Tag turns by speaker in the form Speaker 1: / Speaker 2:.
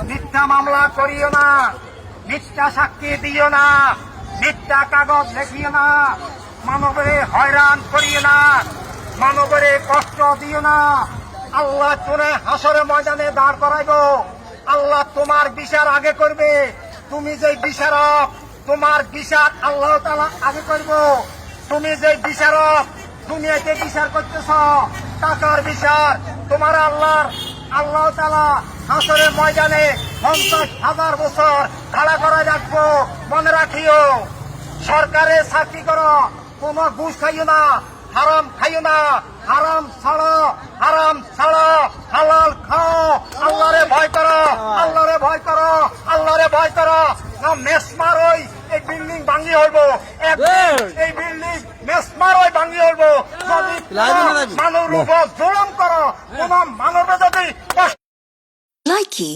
Speaker 1: মিথ্যা মামলা করিও না, মিথ্যা সাক্ষী দিও না, মিথ্যা কাগজ লেখিও না, মানবরে হয়রান করিও না, মানবরে কষ্ট দিও না। আল্লাহ তোরে হাসরে ময়দানে দাঁড় করাইব। আল্লাহ তোমার বিচার আগে করবে। তুমি যে বিচারক, তোমার বিচার আল্লাহ তাআলা আগে করব। তুমি যে বিচারক, দুনিয়াতে বিচার করতেছ, টাকার বিচার তোমার আল্লাহ তাআলা হাসরের ময়দানে 50,000 বছর খাড়া করা রাখবো। মনে রাখিও, সরকারে চাকরি করো, কোন ঘুষ খাইও না, হারাম খাইও না, হারাম ছাড়ো, হালাল খাও। আল্লাহরে ভয় করো, আল্লাহরে ভয় করো, আল্লাহরে ভয় করো। না মেসমার ওই এই বিল্ডিং ভাঙি হইব, এই বিল্ডিং মেসমার ওই ভাঙি হইব। যদি মানব উপর জুলুম করো, কোন মানবে যদি
Speaker 2: Likey